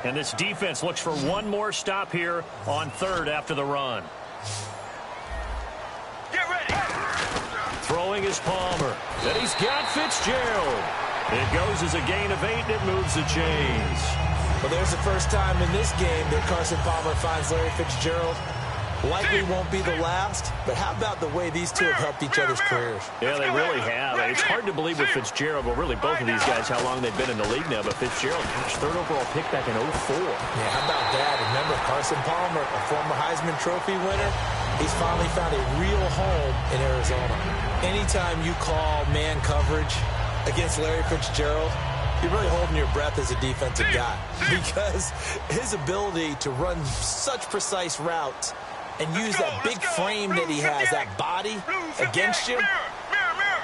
And this defense looks for one more stop here on third after the run. Get ready. Throwing is Palmer. And he's got Fitzgerald. It goes as a gain of 8, and it moves the chains. Well, there's the first time in this game that Carson Palmer finds Larry Fitzgerald. Likely won't be the last, but how about the way these two have helped each other's careers? Yeah, they really have. It's hard to believe with Fitzgerald, well, really both of these guys, how long they've been in the league now, but Fitzgerald, gosh, third overall pick back in 04. Yeah, how about that? Remember, Carson Palmer, a former Heisman Trophy winner, he's finally found a real home in Arizona. Anytime you call man coverage against Larry Fitzgerald, you're really holding your breath as a defensive guy because his ability to run such precise routes and use that big frame that he has, that body against you,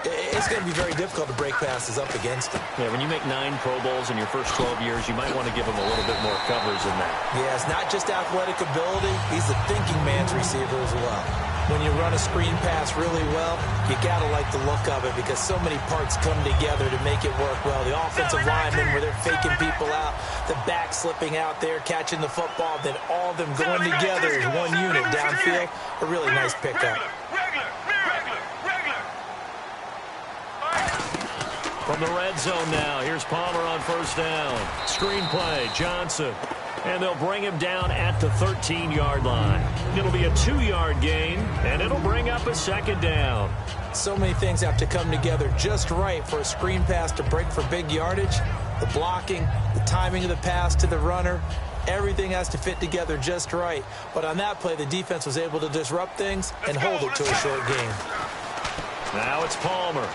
it's going to be very difficult to break passes up against him. Yeah, when you make 9 Pro Bowls in your first 12 years, you might want to give him a little bit more coverage than that. Yeah, it's not just athletic ability. He's a thinking man's receiver as well. When you run a screen pass really well, you got to like the look of it because so many parts come together to make it work well. The offensive linemen where they're faking people out, the back slipping out there, catching the football, then all of them going together as one unit downfield. A really nice pickup. From the red zone now, here's Palmer on first down. Screen play, Johnson. And they'll bring him down at the 13-yard line. It'll be a 2-yard gain, and it'll bring up a second down. So many things have to come together just right for a screen pass to break for big yardage. The blocking, the timing of the pass to the runner, everything has to fit together just right. But on that play, the defense was able to disrupt things and hold it to a short gain. Now it's Palmer.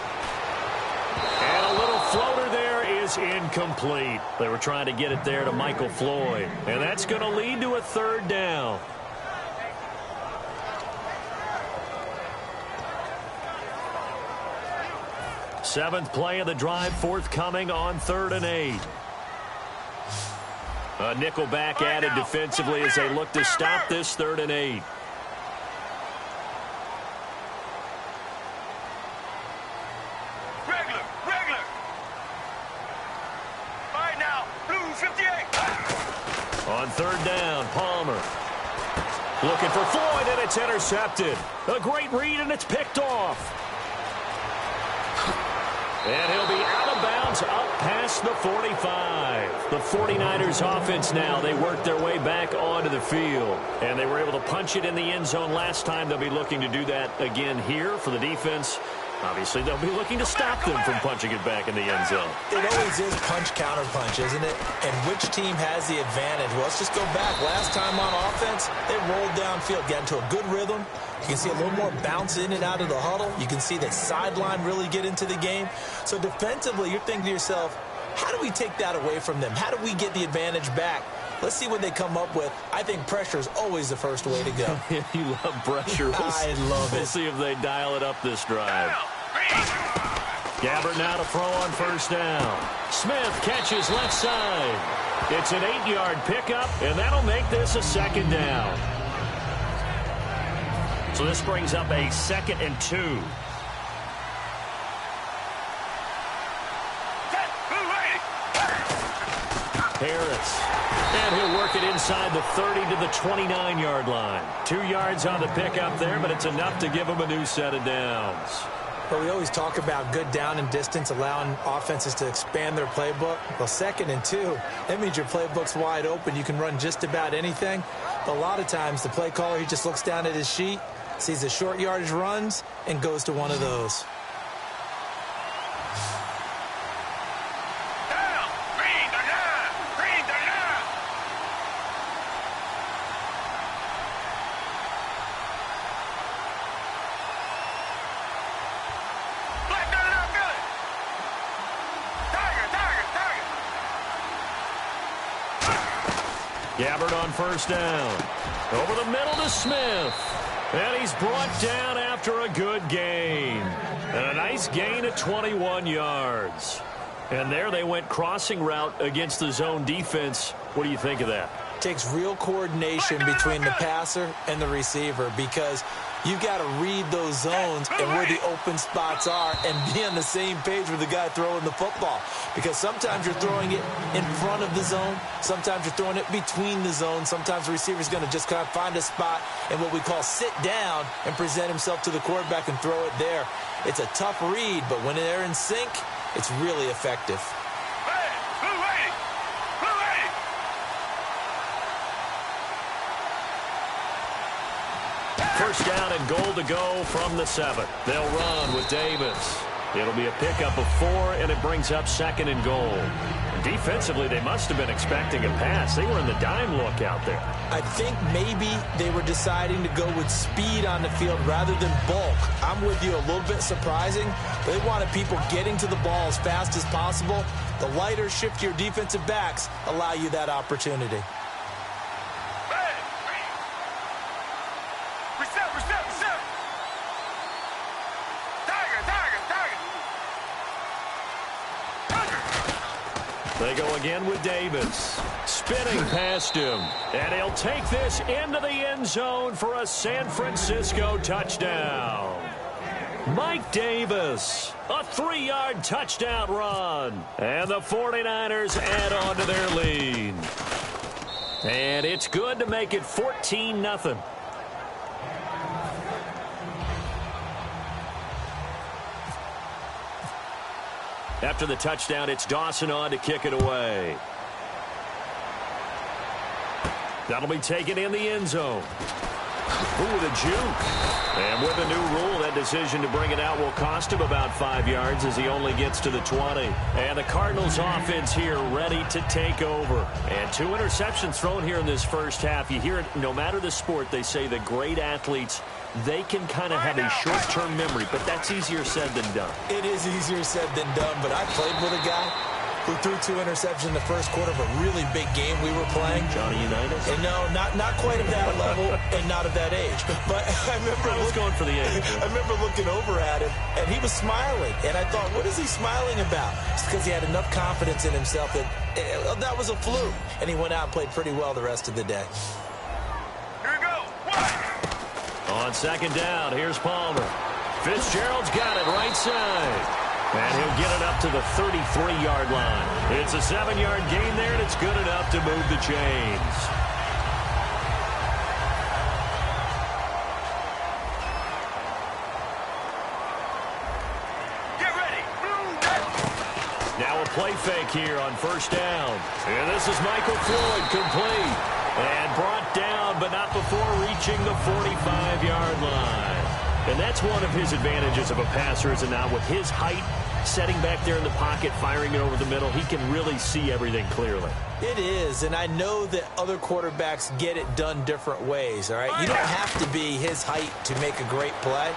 And a little floater there is incomplete. They were trying to get it there to Michael Floyd. And that's going to lead to a third down. Seventh play of the drive forthcoming on 3rd and 8. A nickel back added defensively as they look to stop this 3rd and 8. On 3rd down, Palmer. Looking for Floyd, and it's intercepted. A great read, and it's picked off. And he'll be out of bounds up past the 45. The 49ers offense now, they worked their way back onto the field. And they were able to punch it in the end zone last time. They'll be looking to do that again here for the defense. Obviously, they'll be looking to stop them from punching it back in the end zone. It always is punch-counter-punch, isn't it? And which team has the advantage? Well, let's just go back. Last time on offense, they rolled downfield, got into a good rhythm. You can see a little more bounce in and out of the huddle. You can see the sideline really get into the game. So defensively, you're thinking to yourself, how do we take that away from them? How do we get the advantage back? Let's see what they come up with. I think pressure is always the first way to go. You love pressure. I love it. We'll see if they dial it up this drive. Gabbert now to throw on first down. Smith catches left side. It's an 8-yard pickup, and that'll make this a second down. So this brings up a 2nd and 2. Harris. And he'll work it inside the 30 to the 29-yard line. 2 yards on the pickup there, but it's enough to give him a new set of downs. But we always talk about good down and distance, allowing offenses to expand their playbook. Well, 2nd and 2, that means your playbook's wide open. You can run just about anything. But a lot of times, the play caller, he just looks down at his sheet, sees the short yardage runs, and goes to one of those. Gabbert on first down. Over the middle to Smith. And he's brought down after a good gain. And a nice gain at 21 yards. And there they went crossing route against the zone defense. What do you think of that? Takes real coordination between the passer and the receiver because you've got to read those zones and where the open spots are and be on the same page with the guy throwing the football. Because sometimes you're throwing it in front of the zone. Sometimes you're throwing it between the zones. Sometimes the receiver's going to just kind of find a spot and what we call sit down and present himself to the quarterback and throw it there. It's a tough read, but when they're in sync, it's really effective. First down and goal to go from the 7. They'll run with Davis. It'll be a pickup of 4, and it brings up 2nd and goal. Defensively, they must have been expecting a pass. They were in the dime look out there. I think maybe they were deciding to go with speed on the field rather than bulk. I'm with you, a little bit surprising. They wanted people getting to the ball as fast as possible. The lighter, shiftier defensive backs allow you that opportunity. They go again with Davis. Spinning past him. And he'll take this into the end zone for a San Francisco touchdown. Mike Davis, a 3-yard touchdown run. And the 49ers add on to their lead. And it's good to make it 14-0. After the touchdown, it's Dawson on to kick it away. That'll be taken in the end zone. Ooh, the juke. And with a new rule, that decision to bring it out will cost him about 5 yards as he only gets to the 20. And the Cardinals offense here ready to take over. And 2 interceptions thrown here in this first half. You hear it, no matter the sport, they say that great athletes, they can kind of have a short-term memory, but that's easier said than done. It is easier said than done, but I played with a guy who threw 2 interceptions in the first quarter of a really big game we were playing. Johnny Unitas? And no, not quite at that level and not at that age. But I was going for the age. I remember looking over at him, and he was smiling. And I thought, what is he smiling about? It's because he had enough confidence in himself that that was a fluke. And he went out and played pretty well the rest of the day. Here we go. On 2nd down, here's Palmer. Fitzgerald's got it right side. And he'll get it up to the 33-yard line. It's a 7-yard gain there, and it's good enough to move the chains. Get ready. Now a play fake here on 1st down. And this is Michael Floyd, complete. And brought down, but not before reaching the 45-yard line. And that's one of his advantages of a passer, is it not? With his height, setting back there in the pocket, firing it over the middle, he can really see everything clearly. It is, and I know that other quarterbacks get it done different ways, all right? You don't have to be his height to make a great play.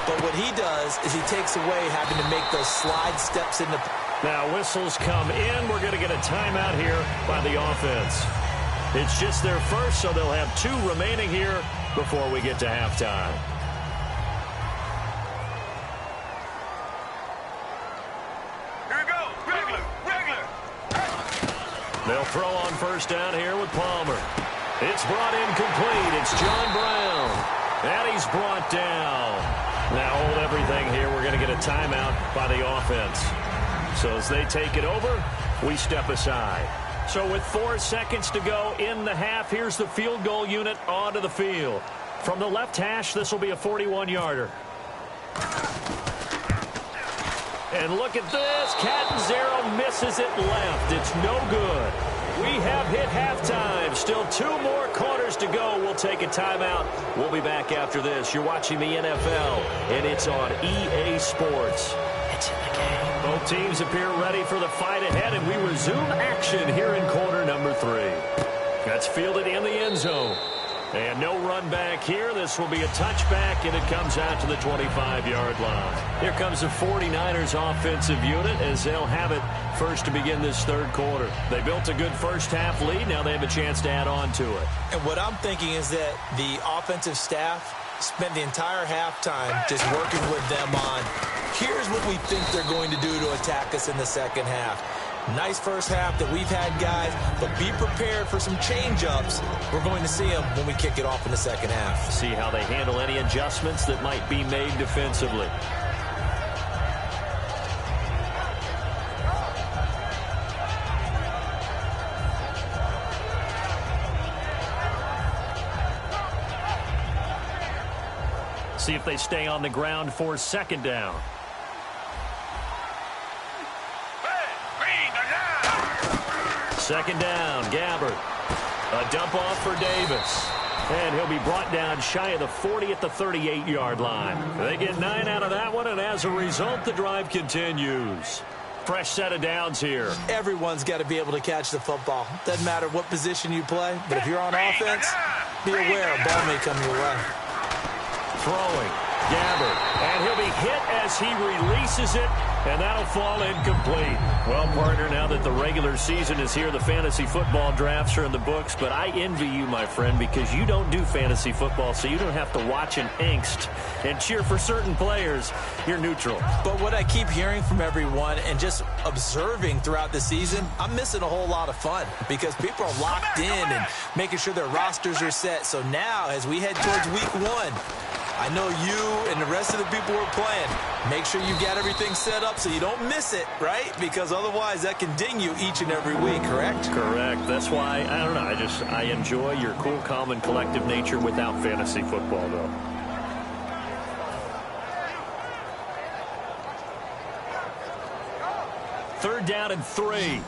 But what he does is he takes away having to make those slide steps in the... Now whistles come in. We're going to get a timeout here by the offense. It's just their first, so they'll have 2 remaining here before we get to halftime. They'll throw on 1st down here with Palmer. It's brought in complete. It's John Brown. And he's brought down. Now hold everything here. We're going to get a timeout by the offense. So as they take it over, we step aside. So with 4 seconds to go in the half, here's the field goal unit onto the field. From the left hash, this will be a 41-yarder. And look at this. Catanzaro misses it left. It's no good. We have hit halftime. Still 2 more quarters to go. We'll take a timeout. We'll be back after this. You're watching the NFL, and it's on EA Sports. It's in the game. Both teams appear ready for the fight ahead, and we resume action here in quarter number 3. That's fielded in the end zone. And no run back here. This will be a touchback, and it comes out to the 25-yard line. Here comes the 49ers offensive unit as they'll have it first to begin this 3rd quarter. They built a good first-half lead. Now they have a chance to add on to it. And what I'm thinking is that the offensive staff spent the entire halftime just working with them on Here's what we think they're going to do to attack us in the second half. Nice first half that we've had, guys, but be prepared for some change-ups. We're going to see them when we kick it off in the second half. See how they handle any adjustments that might be made defensively. See if they stay on the ground for second down. Second down, Gabbard. A dump off for Davis. And he'll be brought down shy of the 40 at the 38-yard line. They get 9 out of that one, and as a result, the drive continues. Fresh set of downs here. Everyone's got to be able to catch the football. Doesn't matter what position you play, but if you're on offense, be aware a ball may come your way. Throwing, Gabbard, and he'll be hit as he releases it, and that'll fall incomplete. Well, partner, now that the regular season is here, the fantasy football drafts are in the books, but I envy you, my friend, because you don't do fantasy football, so you don't have to watch in angst and cheer for certain players. You're neutral. But what I keep hearing from everyone and just observing throughout the season, I'm missing a whole lot of fun because people are locked in and making sure their rosters are set. So now, as we head towards week 1, I know you and the rest of the people who are playing, make sure you got everything set up so you don't miss it, right? Because otherwise that can ding you each and every week, correct? Correct. That's why, I don't know, I enjoy your cool, calm, and collective nature without fantasy football, though. Third down and 3.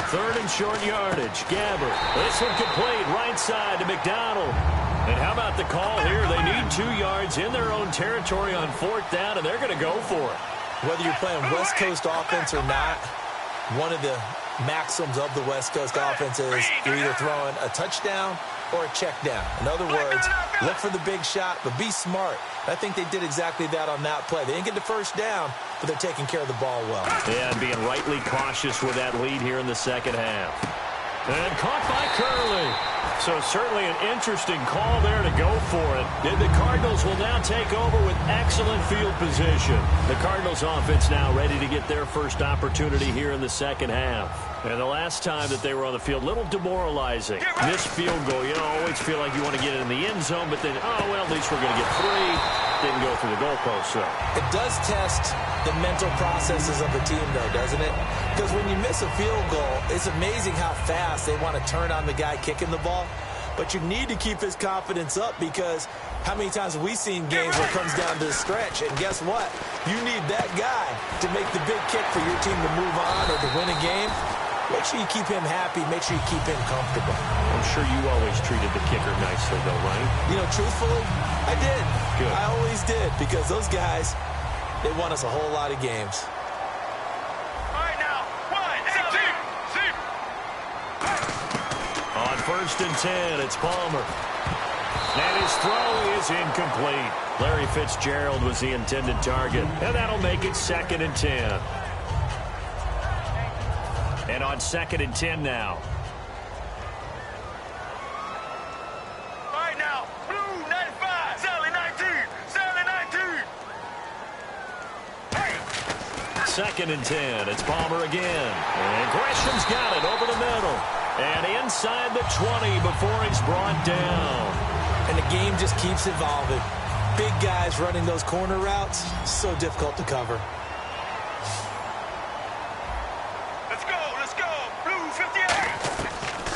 Third and short yardage. Gabbard. This one complete. Right side to McDonald. And how about the call here? They need 2 yards in their own territory on 4th down, and they're going to go for it. Whether you're playing West Coast offense or not, one of the maxims of the West Coast offense is you're either throwing a touchdown or a check down. In other words, look for the big shot, but be smart. I think they did exactly that on that play. They didn't get the first down, but they're taking care of the ball well. Yeah, and being rightly cautious with that lead here in the second half. And caught by Curley. So certainly an interesting call there to go for it. And the Cardinals will now take over with excellent field position. The Cardinals offense now ready to get their first opportunity here in the second half. And the last time that they were on the field, a little demoralizing. This field goal, you always feel like you want to get it in the end zone, but then, oh, well, at least we're going to get 3. Didn't go through the goalpost, so. It does test the mental processes of a team, though, doesn't it? Because when you miss a field goal, it's amazing how fast they want to turn on the guy kicking the ball. But you need to keep his confidence up because how many times have we seen games where it comes down to the stretch? And guess what? You need that guy to make the big kick for your team to move on or to win a game. Make sure you keep him happy. Make sure you keep him comfortable. I'm sure you always treated the kicker nicely, though, right? You know, truthfully, I did. Good. I always did because those guys, they won us a whole lot of games. All right, now, 1, 2. On 1st and 10, it's Palmer. And his throw is incomplete. Larry Fitzgerald was the intended target, and that'll make it 2nd and 10. And on 2nd and 10 now. All right, now, blue 95, Sally 19, Sally 19. 2nd and 10, it's Palmer again. And Gresham's got it over the middle. And inside the 20 before he's brought down. And the game just keeps evolving. Big guys running those corner routes, so difficult to cover. Let's go, blue 58.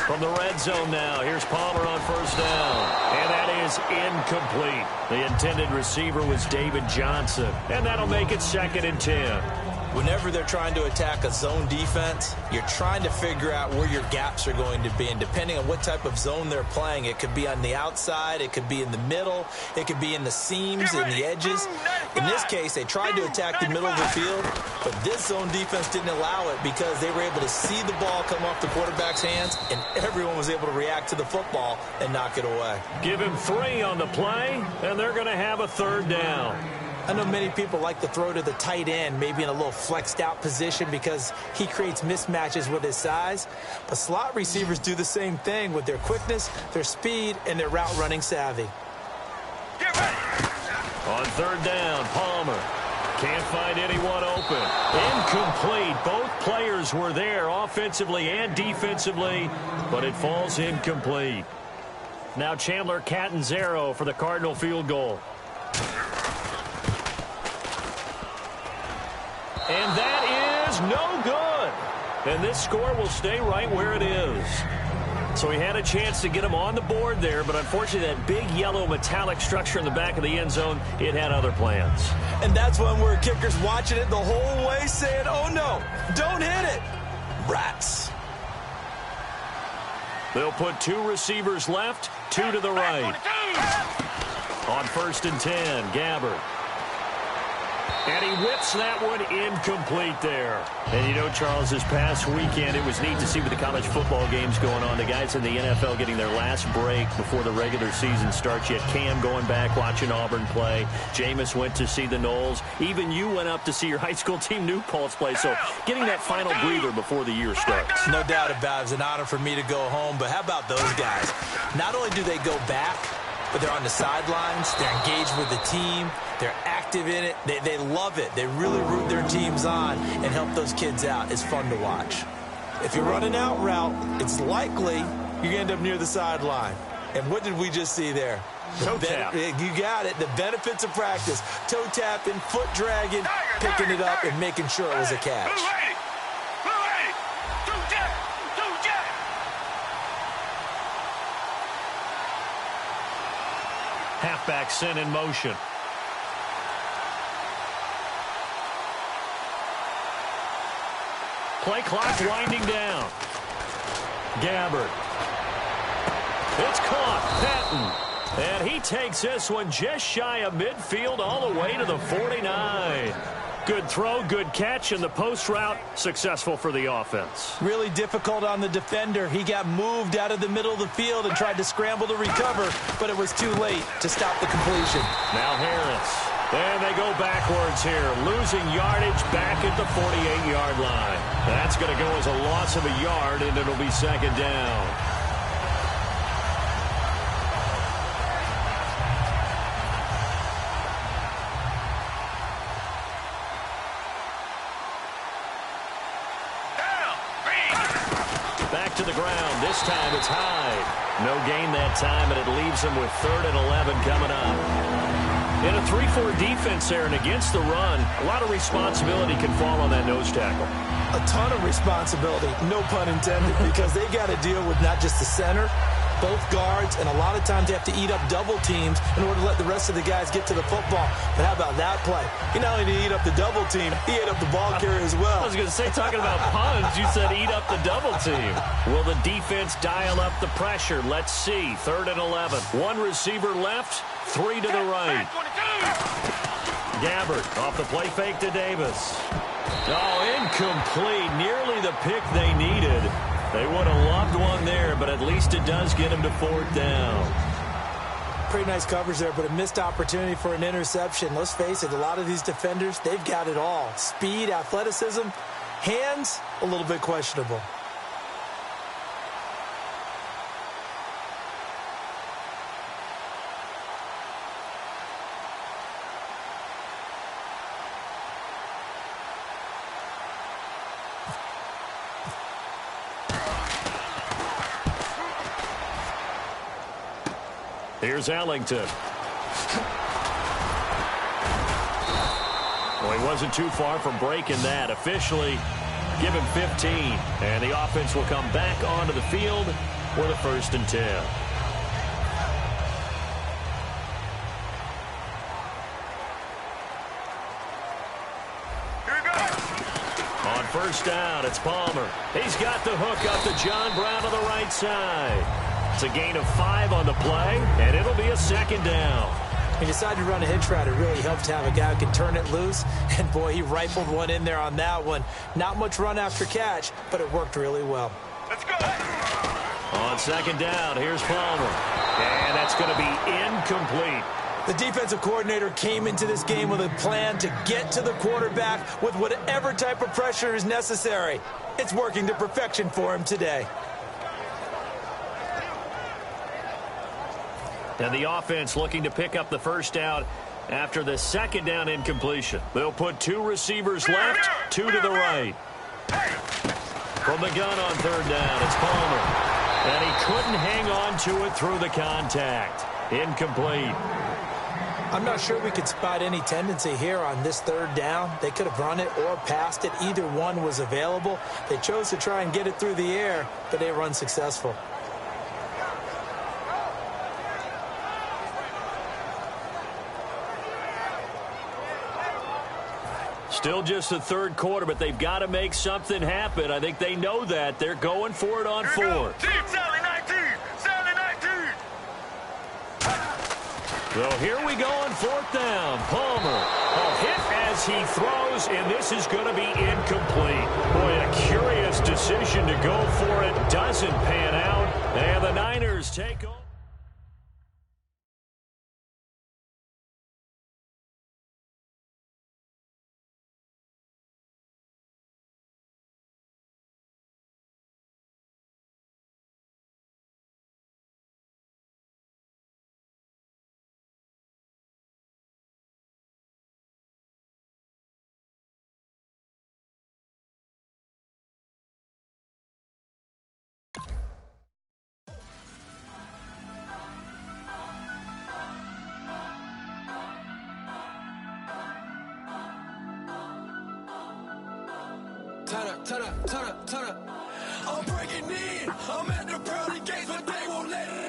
From the red zone now, here's Palmer on 1st down. And that is incomplete. The intended receiver was David Johnson. And that'll make it 2nd and 10. Whenever they're trying to attack a zone defense, you're trying to figure out where your gaps are going to be. And depending on what type of zone they're playing, it could be on the outside, it could be in the middle, it could be in the seams and the edges. In this case, they tried to attack the middle of the field, but this zone defense didn't allow it because they were able to see the ball come off the quarterback's hands, and everyone was able to react to the football and knock it away. Give him 3 on the play, and they're going to have a 3rd down. I know many people like to throw to the tight end, maybe in a little flexed out position because he creates mismatches with his size. But slot receivers do the same thing with their quickness, their speed, and their route running savvy. Get ready. On third down, Palmer. Can't find anyone open. Incomplete. Both players were there offensively and defensively, but it falls incomplete. Now Chandler Catanzaro for the Cardinal field goal. And that is no good. And this score will stay right where it is. So he had a chance to get him on the board there, but unfortunately that big yellow metallic structure in the back of the end zone, it had other plans. And that's when we're kickers watching it the whole way saying, oh no, don't hit it. Rats. They'll put 2 receivers left, 2 to the right. On 1st and 10, Gabbard. And he whips that one incomplete there. And you know, Charles, this past weekend, it was neat to see with the college football games going on. The guys in the NFL getting their last break before the regular season starts. You had Cam going back, watching Auburn play. Jameis went to see the Knowles. Even you went up to see your high school team, New Paltz, play. So getting that final breather before the year starts. No doubt about it. It's an honor for me to go home. But how about those guys? Not only do they go back, but they're on the sidelines. They're engaged with the team. They're active in it. They love it. They really root their teams on and help those kids out. It's fun to watch. If you're running out route, it's likely you're going to end up near the sideline. And what did we just see there? Toe tap. You got it. The benefits of practice. Toe tapping, foot dragging, picking it up, and making sure it was a catch. Halfback sent in motion. Play clock winding down. Gabbard. It's caught. Patton. And he takes this one just shy of midfield all the way to the 49. Good throw, good catch, and the post route successful for the offense. Really difficult on the defender. He got moved out of the middle of the field and tried to scramble to recover, but it was too late to stop the completion. Now Harris. And they go backwards here, losing yardage back at the 48-yard line. That's going to go as a loss of a yard, and it'll be 2nd down. Back to the ground. This time it's Hyde. No gain that time, and it leaves him with 3rd and 11 coming up. In a 3-4 defense there and against the run, a lot of responsibility can fall on that nose tackle. A ton of responsibility, no pun intended, because they got to deal with not just the center, both guards, and a lot of times they have to eat up double teams in order to let the rest of the guys get to the football. But how about that play? He not only did he eat up the double team, he ate up the ball carrier as well. I was going to say, talking about puns, you said eat up the double team. Will the defense dial up the pressure? Let's see. 3rd and 11. 1 receiver left, 3 to the right. Gabbard off the play fake to Davis. Oh, incomplete. Nearly the pick they needed. They would have loved one there, but at least it does get him to 4th down. Pretty nice coverage there, but a missed opportunity for an interception. Let's face it, a lot of these defenders, they've got it all. Speed, athleticism, hands, a little bit questionable. Here's Ellington. Well, he wasn't too far from breaking that. Officially, give him 15. And the offense will come back onto the field for the 1st and 10. Here we go. On 1st down, it's Palmer. He's got the hook up to John Brown on the right side. It's a gain of 5 on the play, and it'll be a 2nd down. He decided to run a hitch route. It really helped to have a guy who can turn it loose. And, boy, he rifled one in there on that one. Not much run after catch, but it worked really well. Let's go. On 2nd down, here's Palmer. And that's going to be incomplete. The defensive coordinator came into this game with a plan to get to the quarterback with whatever type of pressure is necessary. It's working to perfection for him today. And the offense looking to pick up the first down after the second down incompletion. They'll put 2 receivers left, 2 to the right. From the gun on third down, it's Palmer. And he couldn't hang on to it through the contact. Incomplete. I'm not sure we could spot any tendency here on this third down. They could have run it or passed it. Either one was available. They chose to try and get it through the air, but they were unsuccessful. Still just the third quarter, but they've got to make something happen. I think they know that. They're going for it on 4th. So here we go on 4th down. Palmer, a hit as he throws, and this is going to be incomplete. Boy, a curious decision to go for it. Doesn't pan out, and the Niners take over. Turn up. I'm breaking in. I'm at the pearly gates, but they won't let it